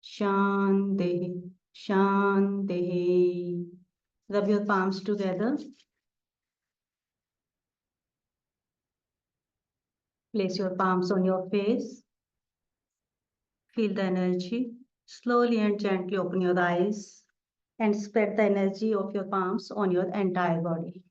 Shanti, Shanti. Rub your palms together. Place your palms on your face. Feel the energy. Slowly and gently open your eyes and spread the energy of your palms on your entire body.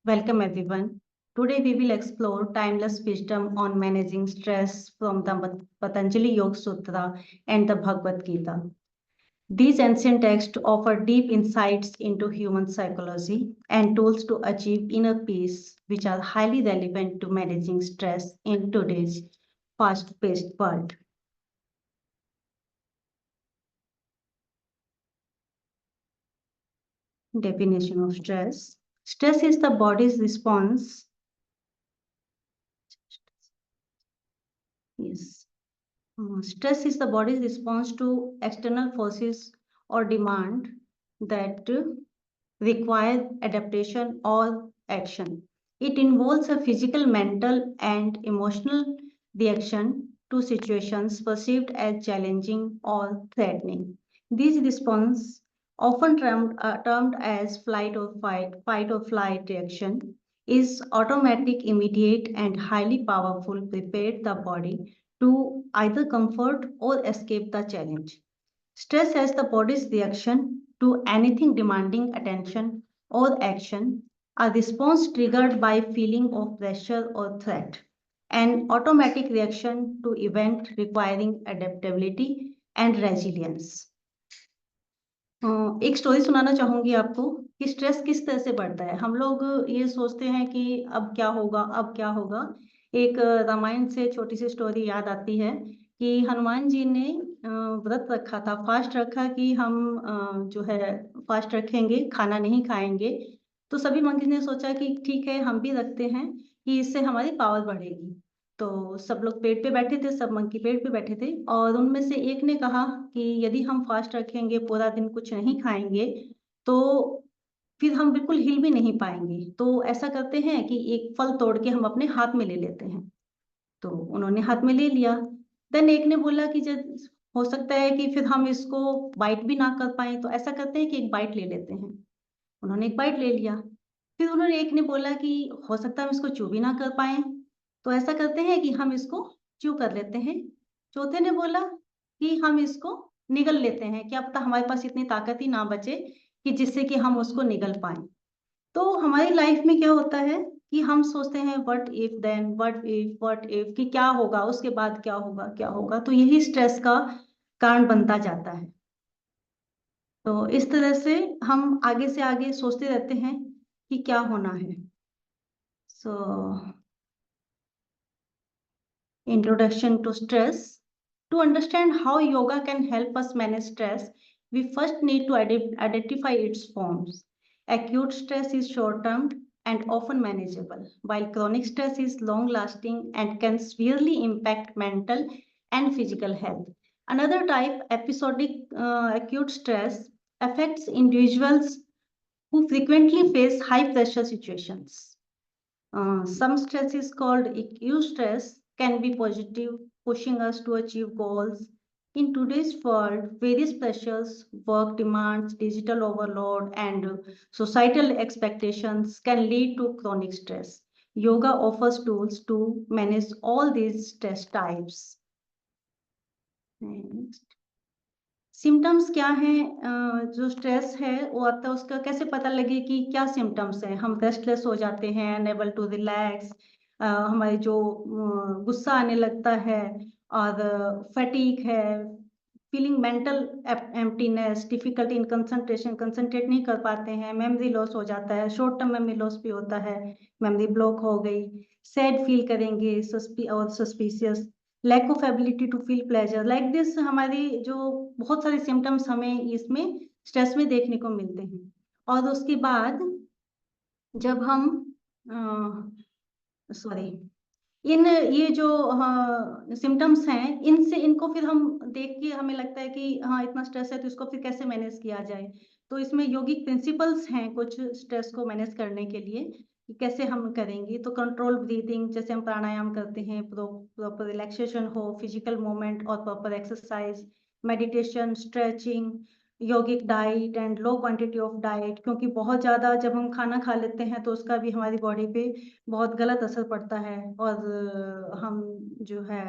Welcome everyone. Today we will explore timeless wisdom on managing stress from the Patanjali Yoga Sutra and the Bhagavad Gita. These ancient texts offer deep insights into human psychology and tools to achieve inner peace, which are highly relevant to managing stress in today's fast-paced world. Definition of stress. Stress is the body's response. Yes. Stress is the body's response to external forces or demand that require adaptation or action. It involves a physical, mental, and emotional reaction to situations perceived as challenging or threatening. These responses, often termed as fight or flight reaction, is automatic, immediate, and highly powerful, prepare the body to either comfort or escape the challenge. Stress as the body's reaction to anything demanding attention or action, a response triggered by feeling of pressure or threat, an automatic reaction to event requiring adaptability and resilience. एक story सुनाना चाहूंगी आपको कि stress किस तरह से बढ़ता है। हम लोग ये सोचते हैं कि अब क्या होगा, अब क्या होगा। एक रामायण से छोटी सी स्टोरी याद आती है कि हनुमान जी ने व्रत रखा था, फास्ट रखा कि हम जो है फास्ट रखेंगे, खाना नहीं खाएंगे। तो सभी मंकी ने सोचा कि ठीक है, हम भी रखते हैं कि इससे हमारी पावर बढ़ेगी। तो सब लोग पेड़ पे बैठे थे, सब मंकी पेड़ पे बैठे थे, और उनमें से एक ने कहा कि यदि हम फास्ट रखेंगे, पूरा दिन कुछ नहीं खाएंगे, तो फिर हम बिल्कुल हिल भी नहीं पाएंगे। तो ऐसा करते हैं कि एक फल तोड़ के हम अपने हाथ में ले लेते हैं। तो उन्होंने हाथ में ले लिया। देन एक ने बोला कि जब हो सकता है कि फिर हम इसको बाइट भी ना कर पाए, तो ऐसा करते हैं कि एक बाइट ले लेते हैं। उन्होंने एक बाइट ले लिया। फिर उन्होंने एक ने बोला कि हो सकता है हम इसको चू भी ना कर पाए, तो ऐसा करते हैं कि हम इसको चू कर लेते हैं। चौथे ने बोला कि हम इसको निगल लेते हैं, क्या पता हमारे पास इतनी ताकत ही ना बचे कि जिससे कि हम उसको निगल पाए। तो हमारी लाइफ में क्या होता है कि हम सोचते हैं what if then, what if कि क्या होगा, उसके बाद क्या होगा, क्या होगा। तो यही स्ट्रेस का कारण बनता जाता है। तो इस तरह से हम आगे से आगे सोचते रहते हैं कि क्या होना है। सो introduction to stress. To understand how yoga can help us manage stress, we first need to identify its forms. Acute stress is short-term and often manageable, while chronic stress is long-lasting and can severely impact mental and physical health. Another type, episodic acute stress, affects individuals who frequently face high-pressure situations. Some stress is called acute stress, can be positive, pushing us to achieve goals. In today's world, various pressures, work demands, digital overload, and societal expectations can lead to chronic stress. Yoga offers tools to manage all these stress types. Next. Symptoms क्या हैं? जो stress है वो आता है, उसका कैसे पता लगे कि क्या सिम्टम्स हैं? हम रेस्टलेस हो जाते हैं, अनेबल टू रिलैक्स, हमारे जो गुस्सा आने लगता है, और फटीग है, feeling mental emptiness, difficulty in concentration, concentrate नहीं कर पाते हैं, मेमोरी लॉस हो जाता है, शॉर्ट टर्म मेमोरी लॉस भी होता है, मेमोरी ब्लॉक हो गई, सैड फील करेंगे और suspicious, lack of ability to feel pleasure, like this. हमारी जो बहुत सारे सिम्टम्स हमें इसमें स्ट्रेस में देखने को मिलते हैं। और उसके बाद जब हम ये जो सिम्टम्स हैं, इनको फिर हम देख के हमें लगता है कि हाँ इतना स्ट्रेस है, तो इसको फिर कैसे मैनेज किया जाए। तो इसमें योगिक प्रिंसिपल्स हैं कुछ स्ट्रेस को मैनेज करने के लिए कि कैसे हम करेंगे। तो कंट्रोल ब्रीथिंग, जैसे हम प्राणायाम करते हैं, प्रॉपर रिलैक्सेशन हो, फिजिकल मूवमेंट और proper exercise, meditation, stretching, yogic diet and low quantity of diet, क्योंकि बहुत ज़्यादा जब हम खाना खा लेते हैं तो उसका भी हमारी बॉडी पे बहुत गलत असर पड़ता है। और हम जो है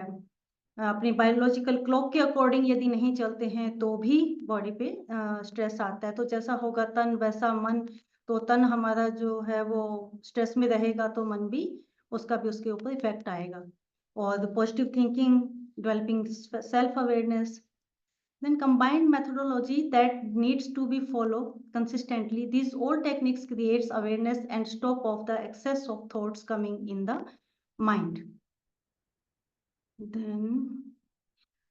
अपनी बायोलॉजिकल क्लॉक के अकॉर्डिंग यदि नहीं चलते हैं तो भी बॉडी पे स्ट्रेस आता है। तो जैसा होगा तन वैसा मन, तो तन हमारा जो है वो स्ट्रेस में रहेगा तो मन भी उसका भी उसके ऊपर इफेक्ट आएगा। और positive thinking, developing self awareness, then combined methodology that needs to be followed consistently. These all techniques creates awareness and stop of the excess of thoughts coming in the mind. Then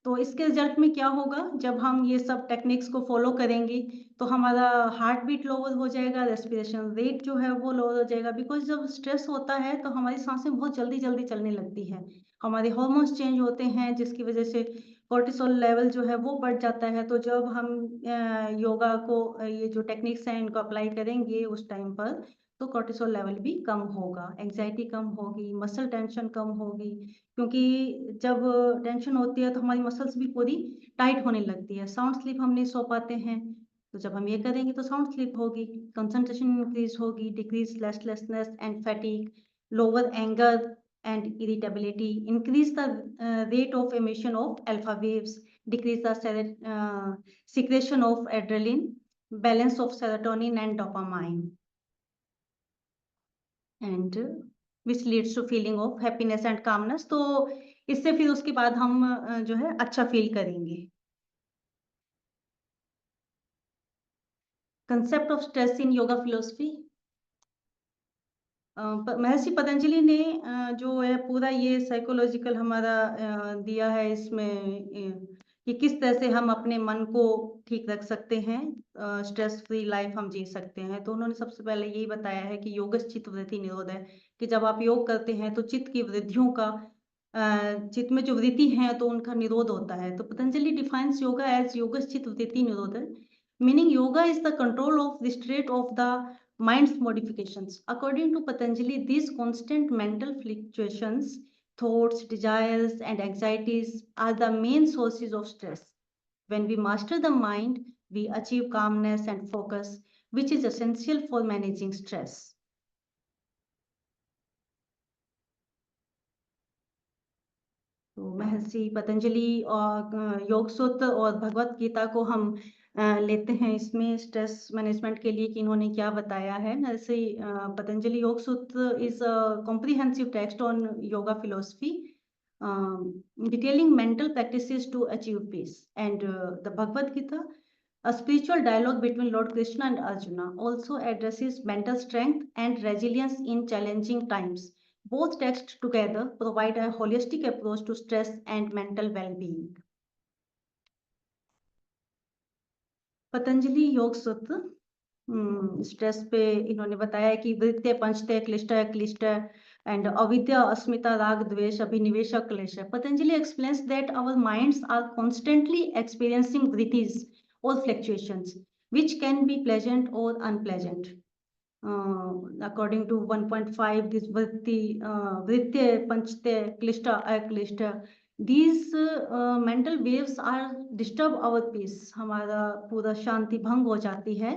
तो इसके result में क्या होगा, जब हम ये सब techniques को फॉलो करेंगे तो हमारा हार्ट बीट लोअर हो जाएगा, रेस्पिरेशन रेट जो है वो लोअर हो जाएगा। बिकॉज जब स्ट्रेस होता है तो हमारी सांसें बहुत जल्दी जल्दी चलने लगती है, हमारे हार्मोन्स चेंज होते हैं जिसकी वजह से कोर्टिसोल लेवल जो है वो बढ़ जाता है। तो जब हम योगा को ये जो टेक्निक्स हैं इनको अप्लाई करेंगे उस टाइम पर तो कोर्टिसोल लेवल भी कम होगा, एंजाइटी कम होगी, मसल टेंशन कम होगी, क्योंकि जब टेंशन होती है तो हमारी मसल्स भी पूरी टाइट होने लगती है। साउंड स्लीप हम नहीं सो पाते हैं, तो जब हम ये करेंगे तो साउंड स्लीप होगी, कंसंट्रेशन इंक्रीज होगी, decrease restlessness and fatigue, lower anger and irritability, increase the rate of emission of alpha waves, decrease the secretion of adrenaline, balance of serotonin and dopamine, and which leads to feeling of happiness and calmness. तो इससे फिर उसके बाद हम जो है अच्छा feel करेंगे। Concept of stress in yoga philosophy, महर्षि पतंजलि ने जो है पूरा ये साइकोलॉजिकल हमारा दिया है इसमें कि किस तरह से हम अपने मन को ठीक रख सकते हैं, स्ट्रेस फ्री लाइफ हम जी सकते हैं। तो उन्होंने सबसे पहले यही बताया है कि योगस्य चित्त वृत्ति निरोध है, कि जब आप योग करते हैं तो चित्त की वृद्धियों का चित्त में जो वृत्ति है तो उनका निरोध होता है। तो पतंजलि डिफाइंस योगा एज योगस्य चित्त वृत्ति निरोध, meaning yoga is the control of the state of the mind's modifications. According to Patanjali, these constant mental fluctuations, thoughts, desires, and anxieties are the main sources of stress. When we master the mind, we achieve calmness and focus, which is essential for managing stress. तो महर्षि पतंजलि और योग सूत्र और भगवत गीता को हम लेते हैं इसमें स्ट्रेस मैनेजमेंट के लिए कि इन्होंने क्या बताया है। जैसे Patanjali Yoga Sutra is comprehensive text on yoga philosophy detailing mental practices to achieve peace, and the Bhagavad Gita, a spiritual dialogue between Lord Krishna and Arjuna, also addresses mental strength and resilience in challenging times. Both texts together provide a holistic approach to stress and mental well-being. Patanjali Yoga सूत्र stress पे इन्होंने बताया कि वृत्य पंचतय क्लिष्ट क्लिष्ट and अविद्या अस्मिता राग द्वेष अभिनिवेश क्लेश। Patanjali explains that our minds are constantly experiencing vrittis or fluctuations which can be pleasant or unpleasant. According to 1.5, this vritya panchte klishta aklishta, these mental waves are disturb our peace, हमारा पूरा शांति भंग हो जाती है।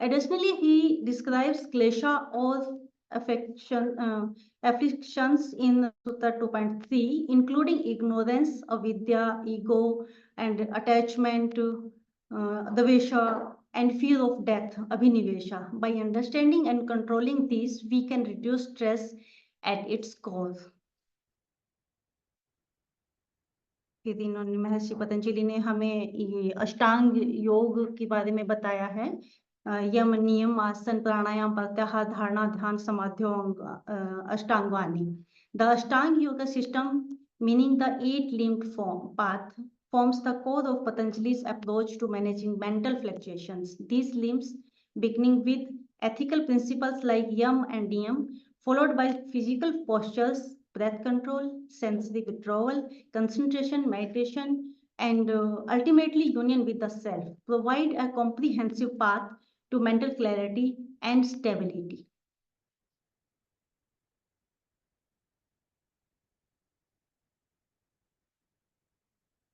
Additionally, he describes klesha or afflictions in Sutta 2.3, including ignorance, avidya, ego, and attachment, dvesha, and fear of death, abhinivesha. By understanding and controlling these, we can reduce stress at its cause. फिर इन्होंने महर्षि पतंजलि ने हमें ये अष्टांग योग के बारे में बताया है, यम नियम आसन प्राणायाम प्रत्याहार धारणा ध्यान समाधियों अष्टांगानी। The Ashtanga yoga system, meaning the 8-limbed path, forms the core of Patanjali's approach to managing mental fluctuations. These limbs, beginning with ethical principles like yam and niyam, followed by physical postures, breath control, sensory withdrawal, concentration, meditation, and ultimately union with the self, provide a comprehensive path to mental clarity and stability.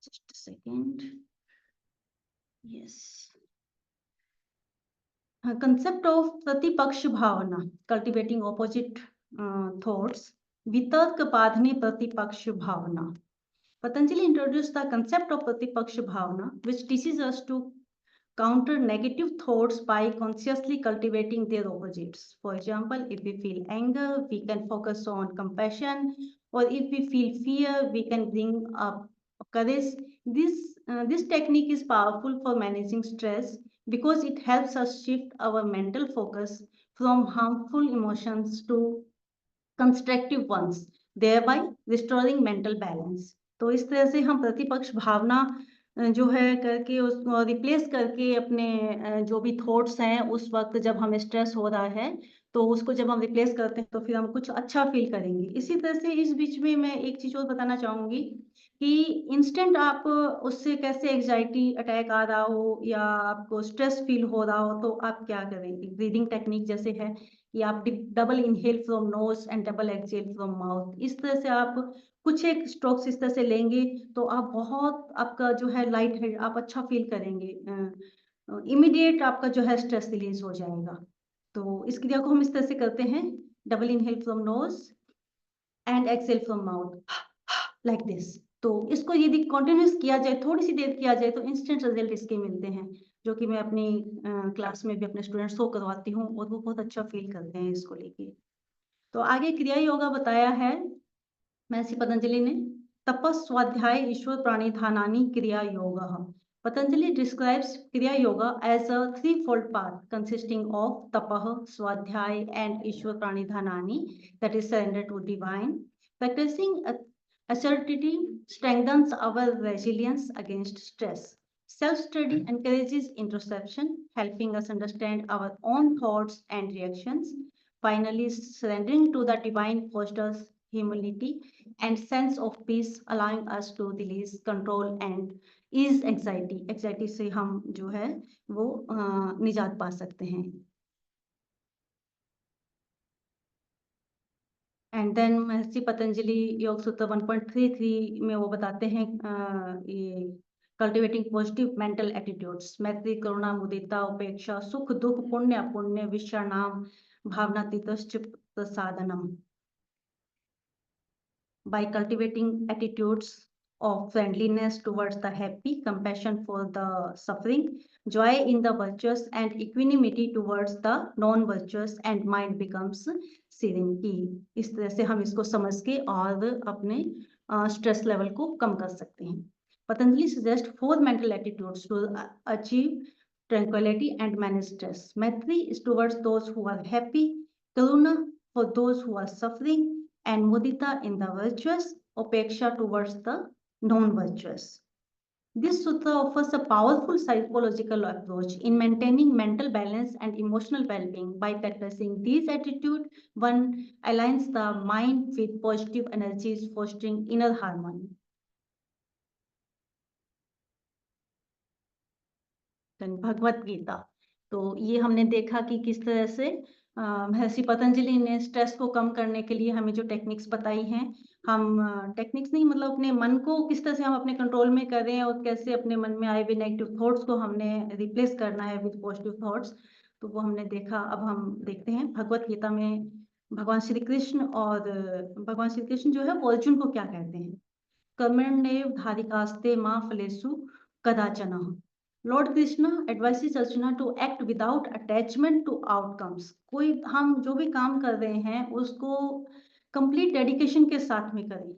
Just a second. Yes. Concept of Pratipaksh Bhavana, cultivating opposite thoughts. Vitark Padhani Pratipaksh Bhavana. Patanjali introduced the concept of Pratipaksh Bhavana, which teaches us to counter negative thoughts by consciously cultivating their opposites. For example, if we feel anger, we can focus on compassion, or if we feel fear, we can bring up courage. This technique is powerful for managing stress because it helps us shift our mental focus from harmful emotions to constructive ones thereby restoring mental balance. तो इस तरह से हम प्रतिपक्ष भावना जो है करके उसको रिप्लेस करके अपने जो भी थॉट्स हैं उस वक्त जब हमें स्ट्रेस हो रहा है तो उसको जब हम रिप्लेस करते हैं तो फिर हम कुछ अच्छा फील करेंगे। इसी तरह से इस बीच में मैं एक चीज और बताना चाहूंगी कि इंस्टेंट आप उससे कैसे एग्जाइटी अटैक आ रहा हो या आपको स्ट्रेस फील हो रहा हो तो आप क्या करेंगे। ब्रीदिंग टेक्निक जैसे है कि आप double inhale from knows and double exhale from mouth, इस तरह से आप कुछ एक स्ट्रोक्स इस तरह से लेंगे तो आप बहुत आपका जो है लाइट है आप अच्छा फील करेंगे, इमीडिएट आपका जो है स्ट्रेस रिलीज हो जाएगा। तो इस क्रिया को हम इस तरह से करते हैं, double inhale from knows and exhale from mouth like this. तो इसको यदि कंटिन्यूस किया जाए, थोड़ी सी देर किया जाए तो इंस्टेंट रिजल्ट इसके मिलते हैं, जो कि मैं अपनी क्लास में भी अपने स्टूडेंट्स को करवाती हूँ और वो बहुत अच्छा फील करते हैं इसको लेके। तो आगे क्रिया योगा बताया है महर्षि पतंजलि ने, तपस स्वाध्याय ईश्वर प्राणिधानानि क्रिया yoga. Patanjali describes Kriya Yoga as a threefold path consisting of tapah, swadhyay, and Ishwar pranidhanani, that is surrender to divine. Practicing assertivity strengthens our resilience against stress. Self-study encourages introspection, helping us understand our own thoughts and reactions. Finally, surrendering to the divine fosters humility and sense of peace, allowing us to release control and ease anxiety. Anxiety से हम जो है वो निजात पा सकते हैं। And then महर्षि पतंजलि योग सूत्र 1.33 में वो बताते हैं ये कल्टिवेटिंग पॉजिटिव मेंटल एटीट्यूड्स, मैत्री करुणा मुदिता उपेक्षा सुख दुख पुण्य अपुण्य विषाणाम भावनातीतश्च प्रसादनम। By cultivating attitudes of friendliness towards the happy, compassion for the suffering, joy in the virtuous, and equanimity towards the non-virtuous, and mind becomes serenity. इस तरह से हम इसको समझ के और अपने स्ट्रेस लेवल को कम कर सकते हैं। Patanjali suggest 4 mental attitudes to achieve tranquility and manage stress. Maitri is towards those who are happy, karuna for those who are suffering, and mudita in the virtuous, upeksha towards the non-virtuous. This sutra offers a powerful psychological approach in maintaining mental balance and emotional well-being. By practicing these attitudes, one aligns the mind with positive energies, fostering inner harmony. Bhagavad Gita. तो ये हमने देखा कि किस तरह से महर्षि पतंजलि ने stress को कम करने के लिए हमें जो टेक्निक्स बताई हैं, हम टेक्निक्स नहीं मतलब अपने मन को किस तरह से हम अपने कंट्रोल में कर रहे हैं और कैसे अपने मन में आए हुए नेगेटिव थॉट्स को हमने रिप्लेस करना है विद पॉजिटिव थॉट्स, तो वो हमने देखा। अब हम देखते हैं भगवत गीता में भगवान श्री कृष्ण जो है वो अर्जुन को क्या कहते हैं। कर्मण्येव धारिकास्ते मा फलेषु कदाचन। Lord Krishna advises Arjuna to act without attachment to outcomes. कोई हम जो भी काम कर रहे हैं उसको कंप्लीट डेडिकेशन के साथ में करें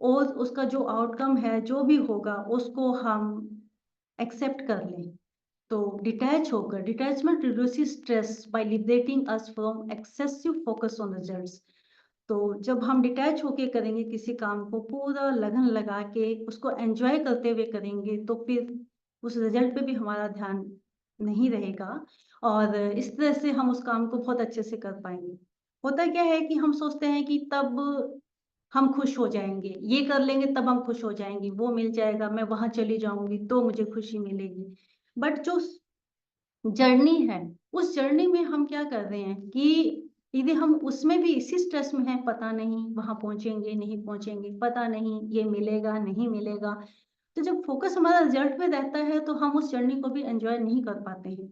और उसका जो आउटकम है जो भी होगा उसको हम एक्सेप्ट कर लें। तो डिटैच होकर, detachment reduces stress by liberating us from excessive focus on results. तो जब हम डिटैच होके करेंगे किसी काम को, पूरा लगन लगा के उसको एंजॉय करते हुए करेंगे, तो फिर उस रिजल्ट पे भी हमारा ध्यान नहीं रहेगा और इस तरह से हम उस काम को बहुत अच्छे से कर पाएंगे। होता क्या है कि हम सोचते हैं कि तब हम खुश हो जाएंगे, ये कर लेंगे तब हम खुश हो जाएंगे, वो मिल जाएगा, मैं वहां चली जाऊंगी तो मुझे खुशी मिलेगी। बट जो जर्नी है, उस जर्नी में हम क्या कर रहे हैं कि यदि हम उसमें भी इसी स्ट्रेस में हैं, पता नहीं वहां पहुंचेंगे नहीं पहुंचेंगे, पता नहीं ये मिलेगा नहीं मिलेगा, तो जब फोकस हमारा रिजल्ट पे रहता है तो हम उस जर्नी को भी एंजॉय नहीं कर पाते हैं।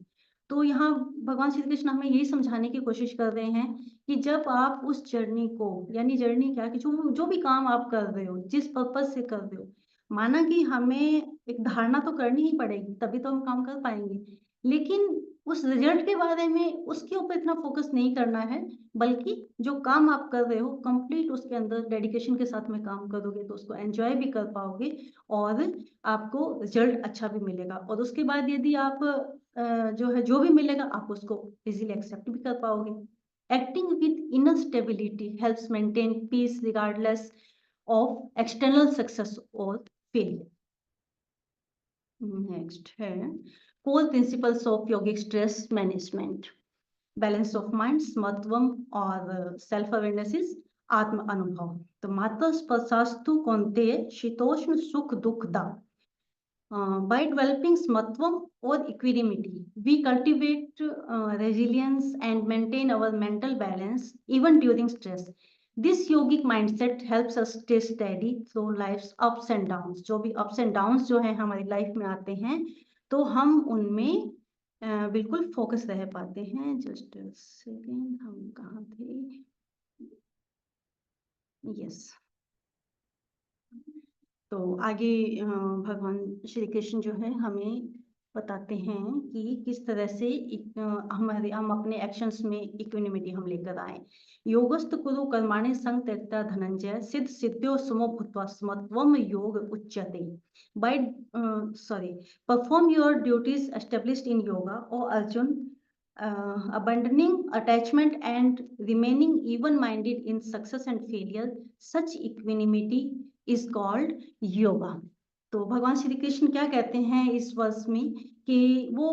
तो यहाँ भगवान श्री कृष्ण हमें यही समझाने की कोशिश कर रहे हैं कि जब आप उस जर्नी को, यानी जर्नी क्या कि जो भी काम आप कर रहे हो, जिस पर्पज से कर रहे हो, माना कि हमें एक धारणा तो करनी ही पड़ेगी तभी तो हम काम कर पाएंगे, लेकिन उस रिजल्ट के बारे में उसके ऊपर इतना फोकस नहीं करना है, बल्कि जो काम आप कर रहे हो कंप्लीट उसके अंदर डेडिकेशन के साथ में काम करोगे तो उसको एंजॉय भी कर पाओगे और आपको रिजल्ट अच्छा भी मिलेगा। और उसके बाद यदि आप जो है जो भी मिलेगा आप उसको इजीली एक्सेप्ट भी कर पाओगे। Acting with inner stability helps maintain peace regardless of external success और फेलियर। नेक्स्ट है four principles of yogic stress management. Balance of mind, समत्वम और सेल्फ अवेयरनेस इज आत्म अनुभव। तो मात्र स्पर्शास्तु कौन्तेय शीतोष्ण सुख दुख दा। By developing smatvam or equanimity, we cultivate resilience and maintain our mental balance even during stress. This yogic mindset helps us stay steady through life's ups and downs. जो भी ups and downs जो है हमारी life में आते हैं तो हम उनमें बिल्कुल फोकस रह पाते हैं। जस्ट सेकेंड, हम कहाँ थे? यस, तो आगे भगवान श्री कृष्ण जो है हमें बताते हैं कि किस तरह से हम अपने एक्शंस में इक्विनिमिटी हम लेकर आए। योगस्थ कुरु कर्माणि संग त्यक्त्वा धनंजय सिद्ध सिद्ध्यो समो भूत्वा समत्वम योग उच्यते। By perform your duties established in yoga O Arjun, abandoning attachment and remaining even-minded in success and failure, such equanimity is called yoga। तो भगवान श्री कृष्ण क्या कहते हैं इस वर्ष में कि वो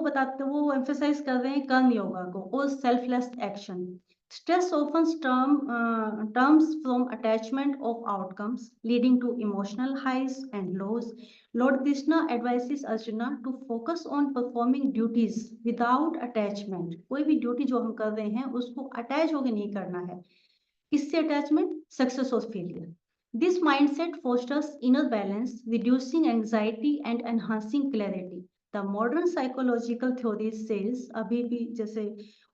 एम्फेसाइज कर रहे हैं कर्म योगा को और selfless action. Stress often terms from attachment of outcomes, leading to emotional highs and lows. Lord Krishna advises Arjuna to focus on performing duties without attachment. कोई भी ड्यूटी जो हम कर रहे हैं उसको अटैच होकर नहीं करना है। किससे अटैचमेंट? सक्सेस और failure. This mindset fosters inner balance, reducing anxiety and enhancing clarity. The modern psychological theory says, अभी भी जैसे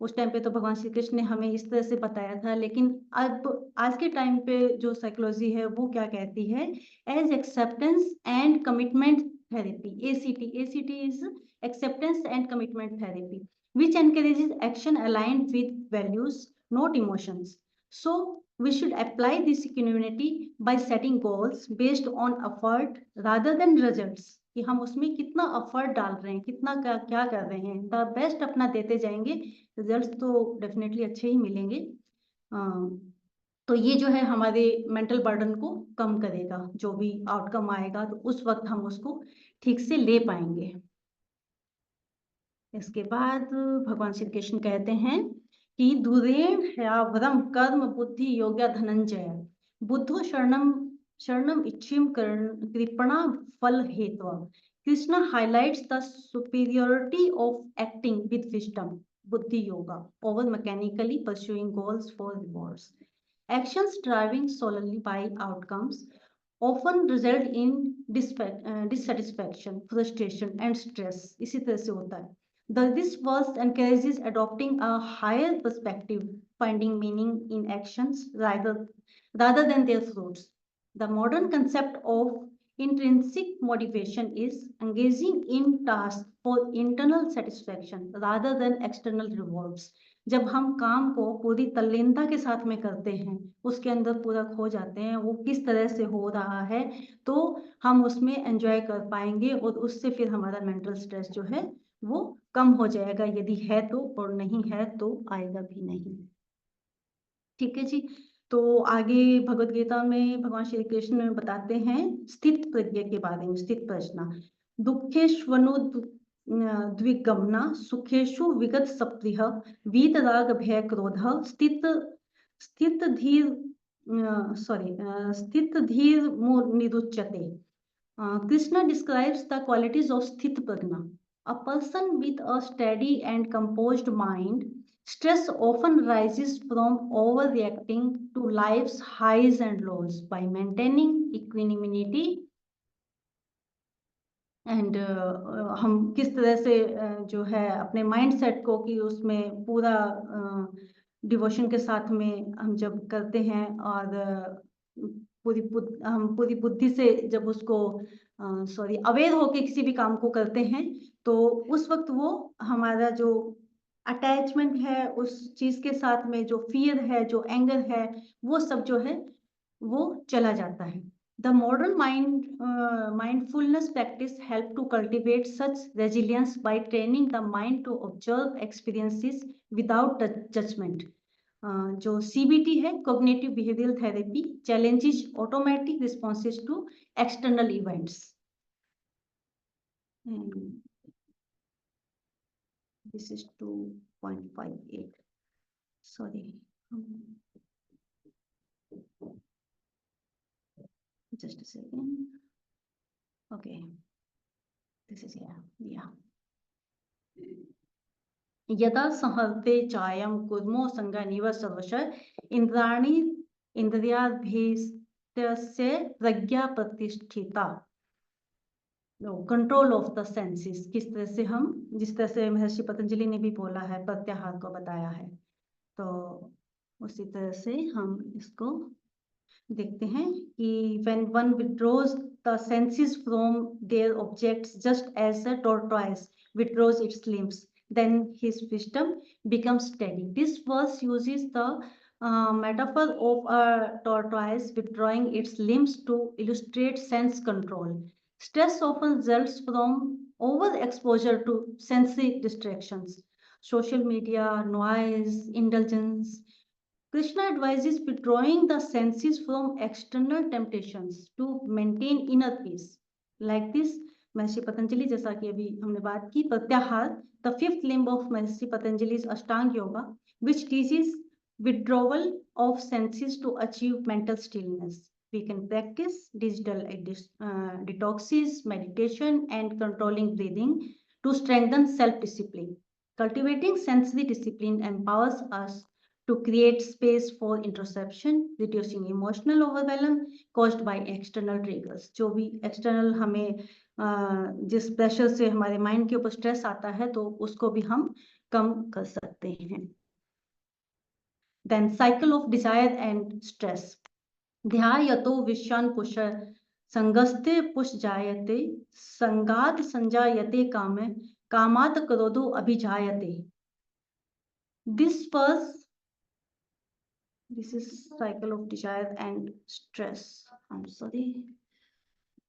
उस टाइम पे तो भगवान श्री कृष्ण ने हमें इस तरह से बताया था, लेकिन अब आज के टाइम पे जो साइकोलॉजी है वो क्या कहती है? As acceptance and commitment therapy, ACT is acceptance and commitment therapy, which encourages action aligned with values, not emotions. So we should apply this equanimity by setting goals based on effort rather than results, कि हम उसमें कितना effort डाल रहे हैं, कितना क्या कर रहे हैं, द बेस्ट अपना देते जाएंगे, रिजल्ट्स तो डेफिनेटली अच्छे ही मिलेंगे। तो ये जो है हमारे मेंटल बर्डन को कम करेगा, जो भी आउटकम आएगा तो उस वक्त हम उसको ठीक से ले पाएंगे। इसके बाद भगवान श्री कृष्ण कहते हैं कि दूरेण ह्यावरम कर्म बुद्धि योग्य धनंजय बुद्धो शरणम इच्छिम कृपणा फल हेतु। Krishna highlights the superiority of acting with wisdom, buddhi yoga, over mechanically pursuing goals for rewards. Actions driving solely by outcomes often result in dissatisfaction, frustration and stress। इसी तरह से होता है। This verse encourages adopting a higher perspective, finding meaning in actions rather than their fruits. The modern concept of intrinsic motivation is engaging in tasks for internal satisfaction rather than external rewards। जब हम काम को पूरी तल्लीनता के साथ में करते हैं, उसके अंदर पूरा खो जाते हैं, वो किस तरह से हो रहा है, तो हम उसमें एंजॉय कर पाएंगे और उससे फिर हमारा मेंटल स्ट्रेस जो है वो कम हो जाएगा, यदि है तो, और नहीं है तो आएगा भी नहीं। ठीक है जी। तो आगे भगवत गीता में भगवान श्री कृष्ण बताते हैं स्थित प्रज्ञ के बारे में। स्थित प्रज्ञा दुखेश्वनु द्विगमना सुखेशु विगत सप्रिह वीतराग भय क्रोध स्थित धीर निरुच्यते। Krishna describes the qualities of sthit prajna, A person with a steady and composed mind, stress often rises from overreacting to life's highs and lows. By maintaining equanimity and हम किस तरह से जो है अपने माइंड सेट को कि उसमें पूरा डिवोशन के साथ में हम जब करते हैं और हम पूरी बुद्धि से जब उसको अवेयर होके किसी भी काम को करते हैं तो उस वक्त वो हमारा जो अटैचमेंट है उस चीज के साथ में, जो फियर है, जो एंगर है, वो सब जो है वो चला जाता है. The modern mindfulness practice help to cultivate such resilience by training the mind to observe experiences without judgment. जो CBT है, Cognitive Behavioral Therapy, challenges automatic responses to external events. This is 2.58. Sorry. Just a second. Okay. This is yeah. यदा संहर्ते चायं कुर्मो संगानिव सर्वश इंद्राणि इंद्रियाभीष्टस्य प्रज्ञा प्रतिष्ठिता. Control of the senses, किस तरह से हम, जिस तरह से महर्षि पतंजलि ने भी बोला है, प्रत्याहार को बताया है, तो उसी तरह से हम इसको देखते हैं कि when one withdraws the senses from their objects just as a tortoise withdraws its limbs, then his wisdom becomes steady. This verse uses the metaphor of a tortoise withdrawing its limbs to illustrate sense control. Stress often results from overexposure to sensory distractions, social media, noise, indulgence. Krishna advises withdrawing the senses from external temptations to maintain inner peace. Like this, महर्षि पतंजलि, जैसा कि अभी हमने बात की, प्रत्याहार, the fifth limb of Maharshi Patanjali's Ashtanga Yoga, which teaches withdrawal of senses to achieve mental stillness. We can practice digital detoxes, meditation, and controlling breathing to strengthen self-discipline. Cultivating sensory discipline empowers us to create space for introspection, reducing emotional overwhelm caused by external triggers. जो भी external हमें जिस pressure से हमारे mind के ऊपर stress आता है तो उसको भी हम कम कर सकते हैं. Then cycle of desire and stress. ध्यायतो विश्वान पुष संगस्ते पुष जायते संगात संजायते कामे कामात क्रोधो अभिजायते. This is cycle of desire and stress. I'm sorry.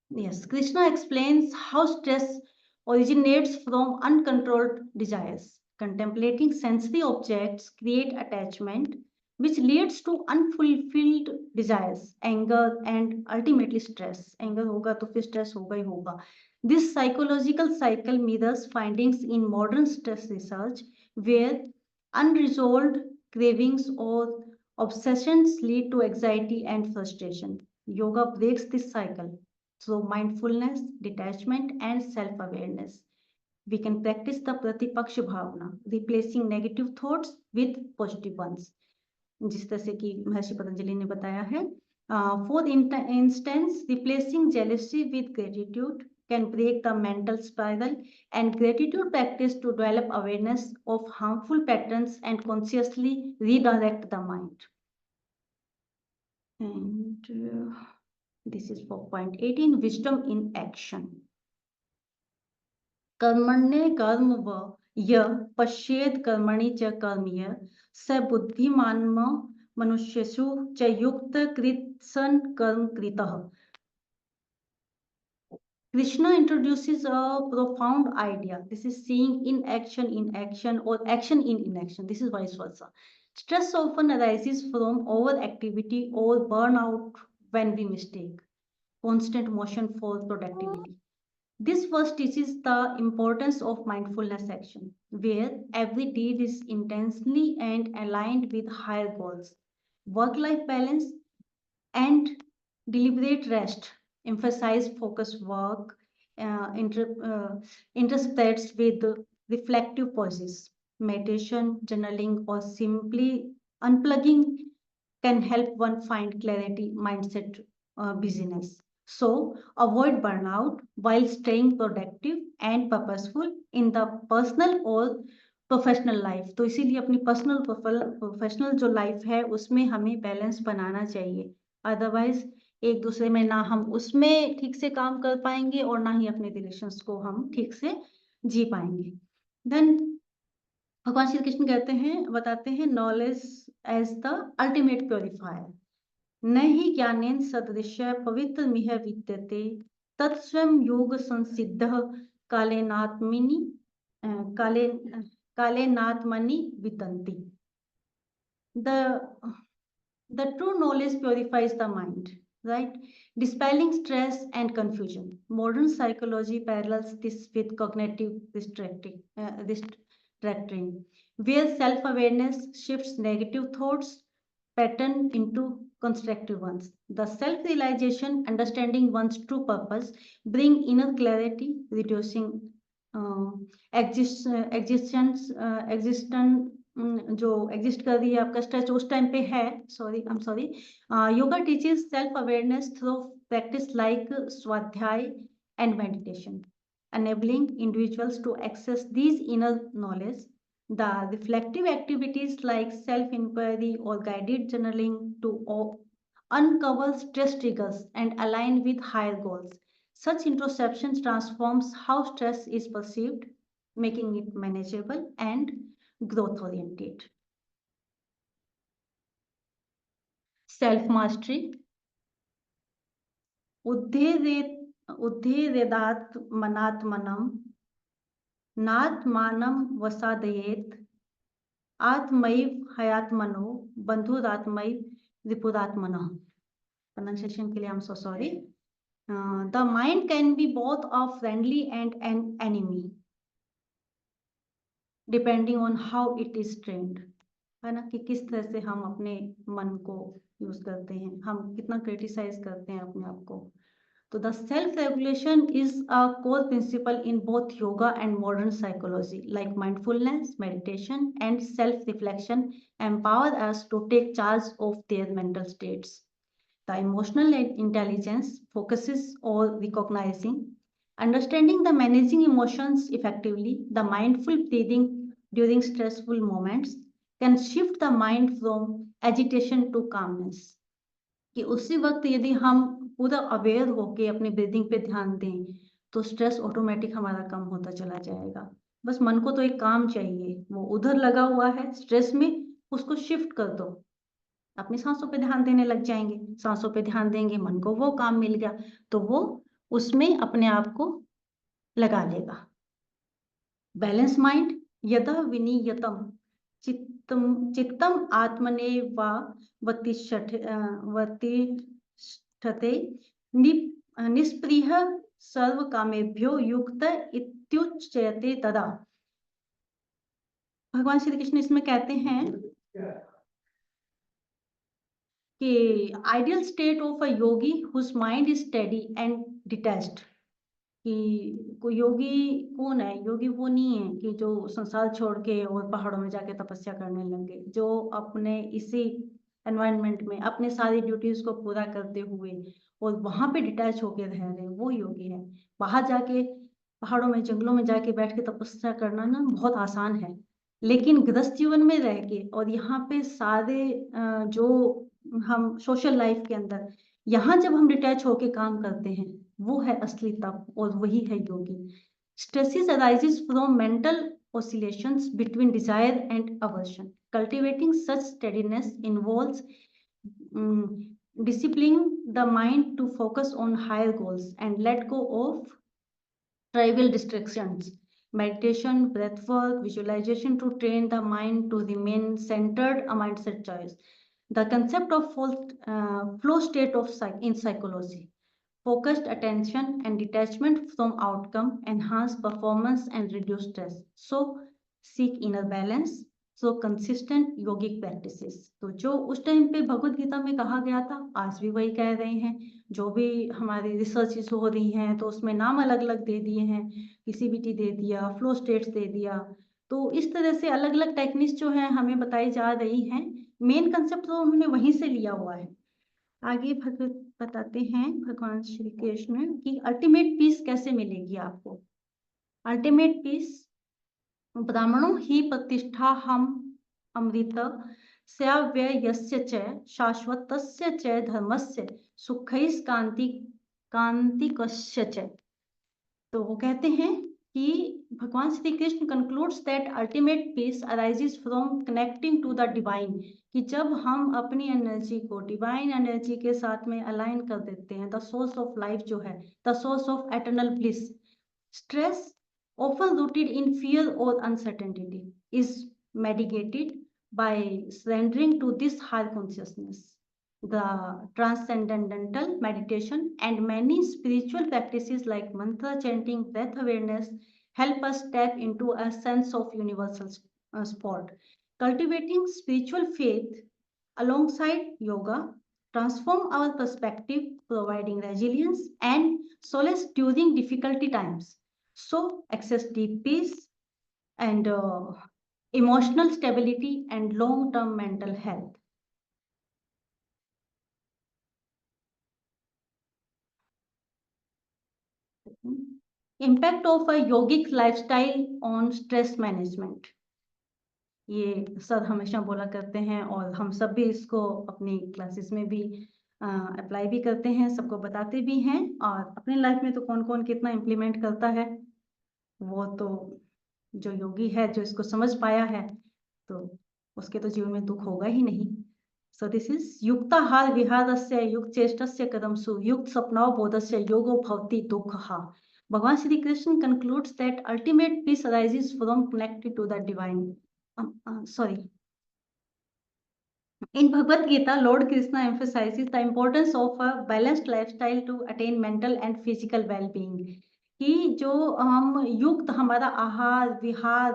Yes, Krishna explains how stress originates from uncontrolled desires. Contemplating sensory objects create attachment, which leads to unfulfilled desires, anger, and ultimately stress. Anger होगा तो फिर stress होगा ही होगा. This psychological cycle mirrors findings in modern stress research, where unresolved cravings or obsessions lead to anxiety and frustration. Yoga breaks this cycle through mindfulness, detachment, and self-awareness. We can practice the Pratipaksha Bhavana, replacing negative thoughts with positive ones. जिस तरह से कि महर्षि पतंजलि ने बताया है. For instance, replacing jealousy with gratitude can break the mental spiral, and gratitude practice to develop awareness of harmful patterns and consciously redirect the mind. And this is 4.18, wisdom in action. कर्मण्ये कर्म व य पश्येद कर्मणि च कर्मय स बुद्धिमान्म मनुष्यसु च युक्त कृत्सन कर्म कृतः. Krishna introduces a profound idea. This is seeing in action or action in inaction. This is vice versa. Stress often arises from overactivity or burnout when we mistake constant motion for productivity. This verse teaches the importance of mindfulness action, where every deed is intentionally and aligned with higher goals. Work-life balance and deliberate rest emphasize focused work, interspersed with reflective pauses. Meditation, journaling, or simply unplugging can help one find clarity, mindset, busyness. So avoid burnout while staying productive and purposeful in the personal or professional life. तो इसीलिए अपनी personal professional जो life है उसमें हमें balance बनाना चाहिए, otherwise एक दूसरे में ना हम उसमें ठीक से काम कर पाएंगे और ना ही अपने रिलेशंस को हम ठीक से जी पाएंगे। देन भगवान श्री कृष्ण कहते हैं, बताते हैं, knowledge as the ultimate purifier, न ही ज्ञानेन सदृश्य पवित्र मिह विद्यते तत्स्वयं योग संसिद्ध कालेनात्मनि काले कालेनात्मनि वितन्ति। The true knowledge purifies the mind, right? Dispelling stress and confusion. Modern psychology parallels this with cognitive restructuring, where self-awareness shifts negative thoughts pattern into constructive ones. The self-realization, understanding one's true purpose, bring inner clarity, reducing जो exist कर रही है आपका stress उस time पे है, sorry yoga teaches self awareness through practice like स्वाध्याय and meditation, enabling individuals to access these inner knowledge. The reflective activities like self-inquiry or guided journaling to uncover stress triggers and align with higher goals. Such introspection transforms how stress is perceived, making it manageable and growth oriented. Self mastery. उद्धेरेदात् मनात्मनम नात्मानं वसादयेत् आत्मैव हयात्मनो बंधुरात्मैव रिपुरात्मनः। Pronunciation के लिए I'm so sorry. The mind can be both a friendly and an enemy depending on how it is trained, है ना, कि किस तरह से हम अपने मन को यूज करते हैं, हम कितना क्रिटिसाइज करते हैं अपने आप को। तो the self-regulation is a core principle in both yoga and modern psychology, like mindfulness, meditation, and self-reflection empower us to take charge of their mental states. The emotional intelligence focuses on recognizing, understanding the managing emotions effectively. The mindful breathing during stressful moments can shift the mind from agitation to calmness. कि उसी वक्त यदि हम पूरा aware होके अपनी breathing पे ध्यान दें तो स्ट्रेस ऑटोमेटिक हमारा कम होता चला जाएगा। बस मन को तो एक काम चाहिए, वो उधर लगा हुआ है स्ट्रेस में, उसको शिफ्ट कर दो, अपनी सांसों पे ध्यान देने लग जाएंगे, सांसों पे ध्यान देंगे, मन को वो काम मिल गया तो वो उसमें अपने आप को लगा लेगा। बैलेंस माइंड यदा विनियतम चित्तम आत्मनेव वतिष्ठते निस्पृह सर्व कामेभ्यो युक्त इत्युच्यते तदा। भगवान श्री कृष्ण इसमें कहते हैं कि ideal state of a yogi whose mind is steady and detached, कि कोई योगी कौन है? योगी वो नहीं है कि जो संसार छोड़ के और पहाड़ों में जाके तपस्या करने लगे, जो अपने इसी एनवायरनमेंट में अपने सारी ड्यूटीज को पूरा करते हुए और वहां पे डिटैच होके रह रहे, वो योगी है। बाहर जाके पहाड़ों में जंगलों में जाके बैठ के तपस्या करना ना बहुत आसान है, लेकिन गृहस्थ जीवन में रह के और यहाँ पे सारे जो हम सोशल लाइफ के अंदर यहाँ जब हम डिटैच होके काम करते हैं वो है असली तप और वही है योगी। Stresses arises from mental oscillations between desire and aversion. Cultivating such steadiness involves disciplining the mind to focus on higher goals and let go of trivial distractions. Meditation, breath work, visualization to train the mind to remain centered, a mindset choice. The concept of flow state in psychology. Focused attention and detachment from outcome enhance performance and reduce stress. So seek inner balance, so consistent yogic practices. तो जो उस time पे भगवत गीता में कहा गया था आज भी वही कह रहे हैं। जो भी हमारी रिसर्च हो रही हैं तो उसमें नाम अलग अलग दे दिए हैं, पीसीबीटी दे दिया, फ्लो स्टेट्स दे दिया। तो इस तरह से अलग अलग टेक्निक्स जो हैं हमें बताई जा रही हैं। मेन कंसेप्ट तो उन्होंने वहीं से लिया हुआ है। आगे भगवत बताते हैं भगवान श्री कृष्ण की अल्टीमेट पीस कैसे मिलेगी आपको। अल्टीमेट पीस ब्राह्मणों ही प्रतिष्ठा हम अमृत स्याव्ययस्य च शाश्वतस्य च धर्मस्य सुखैः कांतिकस्य च। तो वो कहते हैं कि भगवान Shri Krishna concludes that ultimate peace arises from connecting to the divine, कि जब हम अपनी एनर्जी को डिवाइन एनर्जी के साथ में अलाइन कर देते हैं, द सोर्स ऑफ लाइफ जो है, the source of eternal bliss. Stress often rooted in fear or uncertainty is mitigated by surrendering to this higher consciousness. The transcendental meditation and many spiritual practices like mantra chanting, breath awareness help us tap into a sense of universal sport. Cultivating spiritual faith alongside yoga transform our perspective, providing resilience and solace during difficulty times. So access deep peace and emotional stability and long-term mental health. Impact of a yogic lifestyle on stress management. ये sir हमेशा बोला करते हैं और हम सब भी इसको अपनी क्लासेस में भी अप्लाई भी करते हैं, सबको बताते भी हैं। और अपनी लाइफ में तो कौन कौन कितना इम्प्लीमेंट करता है वो तो जो योगी है, जो इसको समझ पाया है, तो उसके तो जीवन में दुख होगा ही नहीं। सो दिस इज युक्ताहार विहारस्य युक्त चेष्टस्य कदमसु युक्त स्वप्नव बोधस्य योगो भवति दुःखः। भगवान Shri Krishna concludes that ultimate peace arises from connected to the divine. Sorry. In Bhagavad Gita, Lord Krishna emphasizes the importance of a balanced lifestyle to attain mental and physical well-being. कि जो हम युक्त हमारा आहार विहार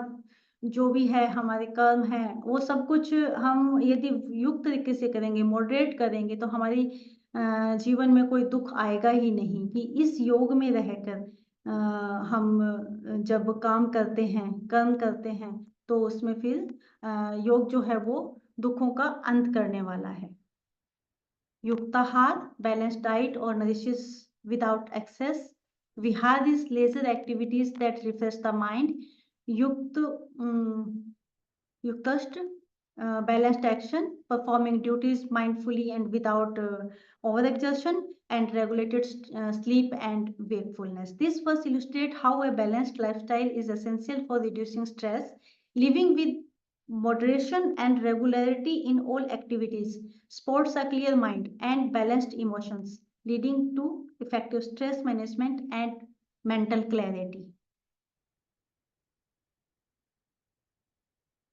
जो भी है, हमारे कर्म है, वो सब कुछ हम यदि युक्त तरीके से करेंगे, मॉडरेट करेंगे, तो हमारी जीवन में कोई दुख आएगा ही नहीं। कि इस योग में रहकर हम जब काम करते हैं, कर्म करते हैं, तो उसमें फिर योग जो है वो दुखों का अंत करने वाला है। युक्ताहार, बैलेंस्ड डाइट और nourishes without excess. Vihar is leisure activities that refresh the mind. Yuktast, balanced action, performing duties mindfully and without overexertion, and regulated sleep and wakefulness. This verse illustrates how a balanced lifestyle is essential for reducing stress, living with moderation and regularity in all activities, sports a clear mind and balanced emotions, leading to effective stress management and mental clarity.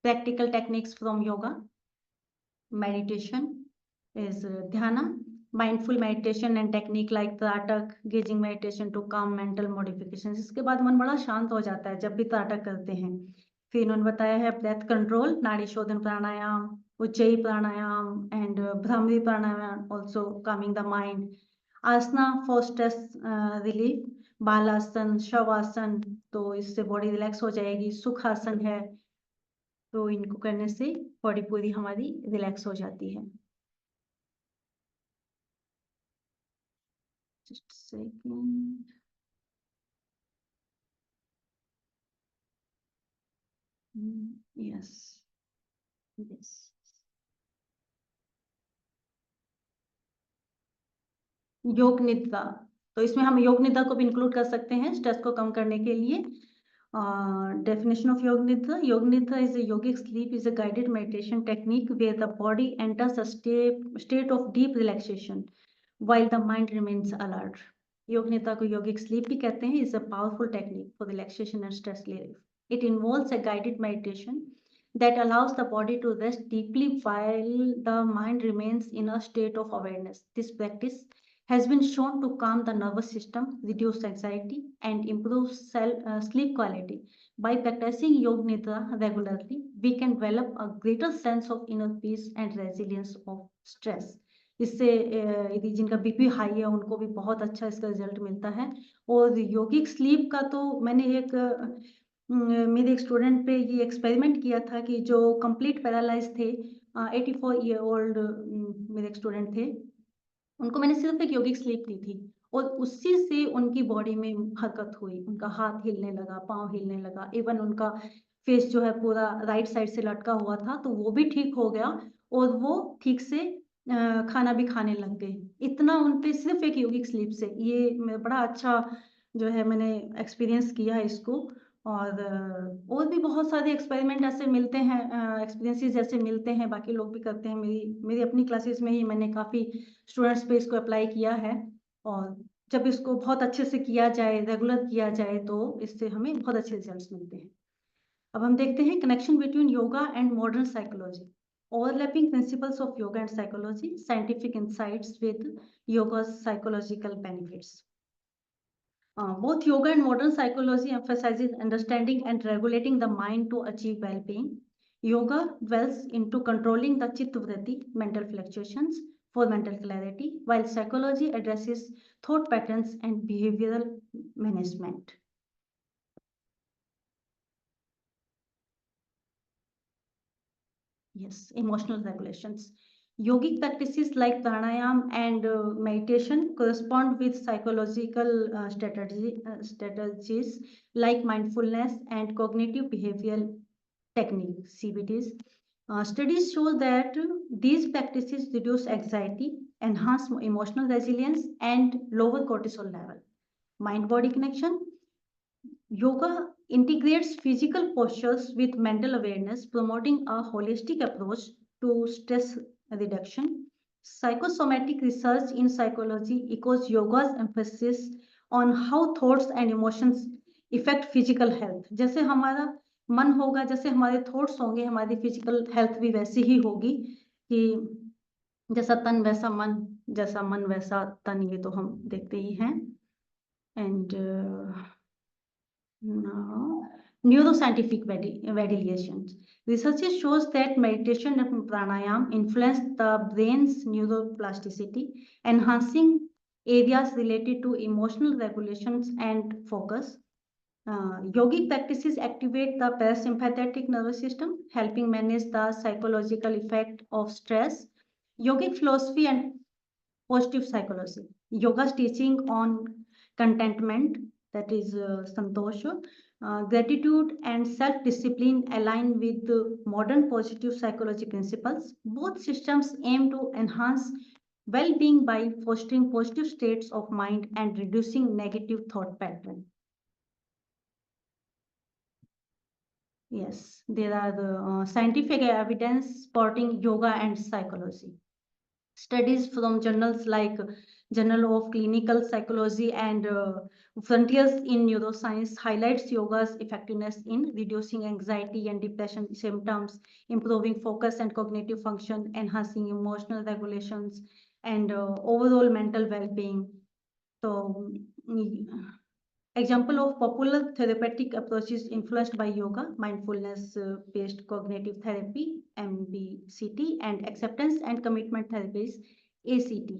Practical techniques from yoga. Meditation is dhyana, mindful meditation and technique like त्राटक, gazing meditation to calm mental modifications. इसके बाद मन बड़ा शांत हो जाता है जब भी त्राटक करते हैं। फिर इन्होंने बताया है ब्रेथ कंट्रोल, नाड़ी शोधन प्राणायाम, उज्जयी प्राणायाम एंड भ्रामरी pranayama, also calming the mind. Asana for stress relief, बालासन, शवासन, तो इससे बॉडी रिलैक्स हो जाएगी। सुखासन है, तो इनको करने से बॉडी पूरी हमारी रिलैक्स हो जाती है। Just a second. Yes. Yes. योग निद्रा, तो इसमें हम योग निद्रा को भी इंक्लूड कर सकते हैं स्ट्रेस को कम करने के लिए। Definition of Yoga Nidra. Yoga Nidra is a yogic sleep, is a guided meditation technique where the body enters a state of deep relaxation while the mind remains alert. Yoga Nidra को yogic sleep भी कहते हैं, is a powerful technique for relaxation and stress relief. It involves a guided meditation that allows the body to rest deeply while the mind remains in a state of awareness. This practice has been shown to calm the nervous system, reduce anxiety, and improve sleep quality. By practicing Yog Nidra regularly, we can develop a greater sense of inner peace and resilience of stress. इससे यदि जिनका BP high है उनको भी बहुत अच्छा इसका result मिलता है। और योगिक स्लीप का तो मैंने एक मेरे एक स्टूडेंट पे ये एक्सपेरिमेंट किया था कि जो कंप्लीट पैरालाइज थे, 84 ईयर ओल्ड मेरे एक स्टूडेंट थे, उनको मैंने सिर्फ एक योगिक स्लीप दी थी और उसी से उनकी बॉडी में हरकत हुई, उनका हाथ हिलने लगा, पाँव हिलने लगा, इवन उनका फेस जो है पूरा राइट साइड से लटका हुआ था तो वो भी ठीक हो गया और वो ठीक से खाना भी खाने लग गए। इतना उन पे सिर्फ एक योगिक स्लीप से, ये बड़ा अच्छा जो है मैंने एक्सपीरियंस किया है इसको। और भी बहुत सारे एक्सपेरिमेंट ऐसे मिलते हैं, एक्सपीरियंसेस ऐसे मिलते हैं, बाकी लोग भी करते हैं। मेरी अपनी क्लासेस में ही मैंने काफ़ी स्टूडेंट्स पे इसको अप्लाई किया है और जब इसको बहुत अच्छे से किया जाए, रेगुलर किया जाए तो इससे हमें बहुत अच्छे रिजल्ट्स मिलते हैं। अब हम देखते हैं connection between yoga and modern psychology, overlapping principles of yoga and psychology, scientific insights with yoga's psychological benefits. Both yoga and modern psychology emphasizes understanding and regulating the mind to achieve well-being. Yoga dwells into controlling the chitta vritti, mental fluctuations, for mental clarity, while psychology addresses thought patterns and behavioral management. Yes, emotional regulations. Yogic practices like pranayam and meditation correspond with psychological strategies like mindfulness and cognitive behavioral techniques, CBTs. Studies show that these practices reduce anxiety, enhance emotional resilience, and lower cortisol level. Mind-body connection. Yoga integrates physical postures with mental awareness, promoting a holistic approach to stress reduction. Psychosomatic research in psychology echoes yoga's emphasis on how thoughts and emotions affect physical health. जैसे हमारा मन होगा, जैसे हमारे thoughts होंगे, हमारी physical health भी वैसी ही होगी कि जैसा तन वैसा मन, जैसा मन वैसा तन, ये तो हम देखते ही हैं। And now, neuroscientific validations. Research shows that meditation and pranayam influence the brain's neuroplasticity, enhancing areas related to emotional regulations and focus. Yogic practices activate the parasympathetic nervous system, helping manage the psychological effect of stress. Yogic philosophy and positive psychology. Yoga's teaching on contentment, that is santosha, gratitude and self-discipline align with the modern positive psychology principles. Both systems aim to enhance well-being by fostering positive states of mind and reducing negative thought pattern. Yes, there are the scientific evidence supporting yoga and psychology. Studies from journals like Journal of Clinical Psychology and Frontiers in Neuroscience highlights yoga's effectiveness in reducing anxiety and depression symptoms, improving focus and cognitive function, enhancing emotional regulations, and overall mental well-being. So, example of popular therapeutic approaches influenced by yoga: mindfulness-based cognitive therapy, MBCT, and acceptance and commitment therapies, ACT.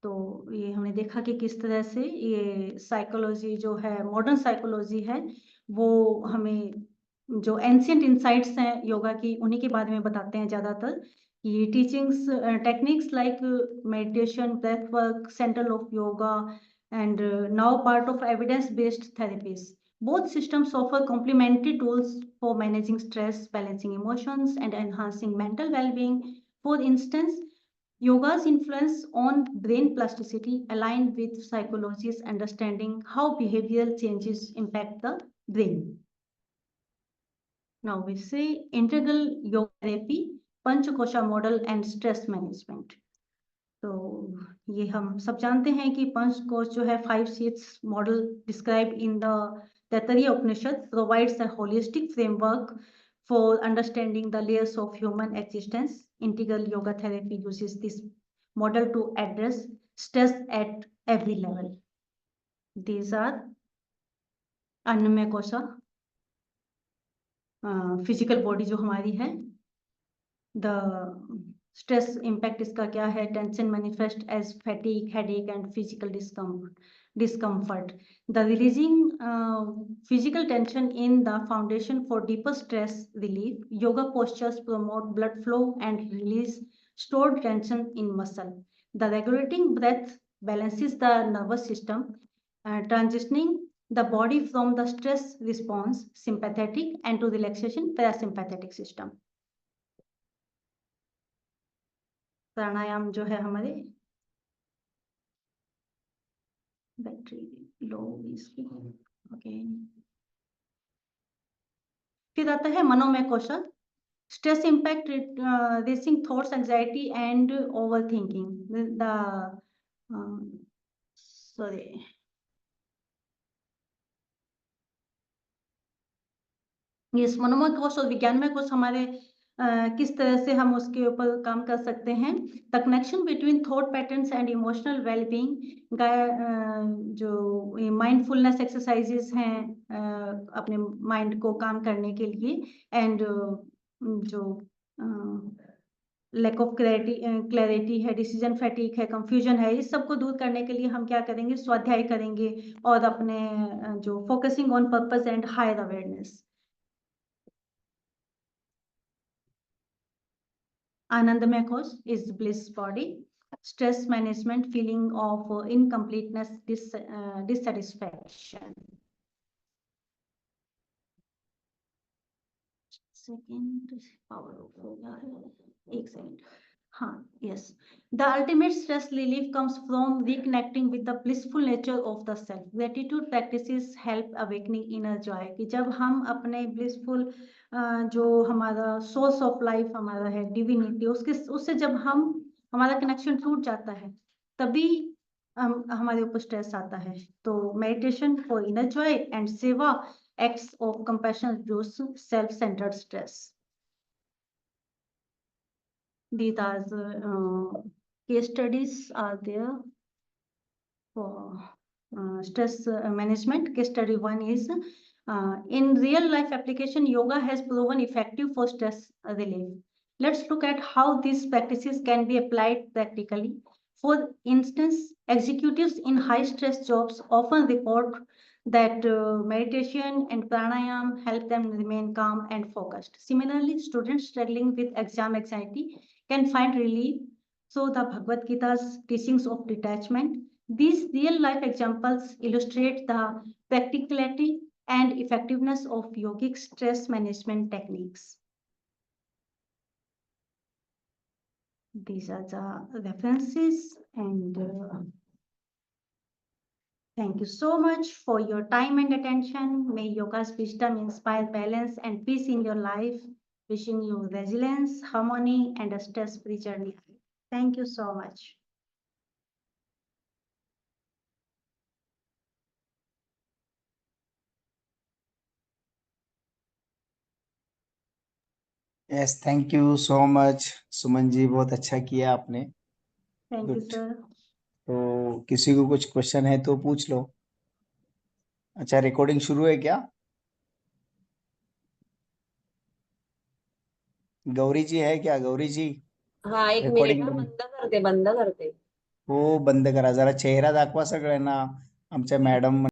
तो ये हमने देखा कि किस तरह से ये psychology जो है, मॉडर्न साइकोलॉजी है, वो हमें जो एंशिएंट इंसाइट्स हैं योगा की, उन्हीं के बारे में बताते हैं ज़्यादातर। ये teachings techniques like meditation, breath work, centre of yoga, and now part of evidence-based therapies. Both systems offer complementary tools for managing stress, balancing emotions, and enhancing mental well-being. For instance, yoga's influence on brain plasticity aligned with psychology's understanding how behavioral changes impact the brain. Now we say integral yoga therapy, पंचकोशा model and stress management. तो ये हम सब जानते हैं कि पंचकोश जो है 5 sheets model described in the Taittiriya Upanishad provides a holistic framework for understanding the layers of human existence. Integral yoga therapy uses this model to address stress at every level. These are अन्नमय कोशा, physical body जो हमारी है, the stress impact इसका क्या है, tension manifest as fatigue, headache and physical discomfort. The releasing physical tension in the foundation for deeper stress relief. Yoga postures promote blood flow and release stored tension in muscle. The regulating breath balances the nervous system, transitioning the body from the stress response sympathetic and to relaxation parasympathetic system. प्राणायाम जो है हमारे, battery low इसकी, okay. फिर आता है मनोमय कौशल, stress impact racing thoughts, anxiety and overthinking. The sorry इस मनोमय कोश और विज्ञानमय कोश हमारे किस तरह से हम उसके ऊपर काम कर सकते हैं। The connection between thought patterns and emotional wellbeing, जो माइंडफुलनेस एक्सरसाइजेस हैं अपने माइंड को काम करने के लिए, एंड जो लैक ऑफ क्लैरिटी है, डिसीजन फैटिक है, कंफ्यूजन है, इस सब को दूर करने के लिए हम क्या करेंगे, स्वाध्याय करेंगे और अपने जो focusing on purpose and higher awareness. Anandamaya course is bliss body, stress management, feeling of incompleteness, dissatisfaction. Second power हो गया है, एक सेकंड, हाँ, yes. The ultimate stress relief comes from reconnecting with the blissful nature of the self. Gratitude practices help awakening inner joy. कि जब हम अपने blissful जो हमारा सोर्स ऑफ लाइफ हमारा है, डिविनिटी, उससे जब हमारा कनेक्शन टूट जाता है, तभी हमारे ऊपर स्ट्रेस आता है। तो meditation for inner joy and सेवा acts of compassion reduce self centred stress. These are case studies are there for stress management. Case study 1 is in real life application, yoga has proven effective for stress relief. Let's look at how these practices can be applied practically. For instance, executives in high stress jobs often report that meditation and pranayam help them remain calm and focused. Similarly, students struggling with exam anxiety can find relief through the Bhagavad Gita's teachings of detachment. These real life examples illustrate the practicality and effectiveness of yogic stress management techniques. These are the references, and thank you so much for your time and attention. May yoga's wisdom inspire balance and peace in your life. Wishing you resilience, harmony, and a stress-free journey. Thank you so much. Yes, thank you so much Suman ji, बहुत अच्छा किया आपने। Thank you sir. तो किसी को कुछ question है तो पूछ लो। अच्छा, रिकॉर्डिंग शुरू है क्या? गौरी जी है क्या? गौरी जी, हाँ, एक रेकॉर्डिंग मिनिट, बंद करते। हो बंद करा, जरा चेहरा दाखवा सगळ्यांना आमच्या मॅडम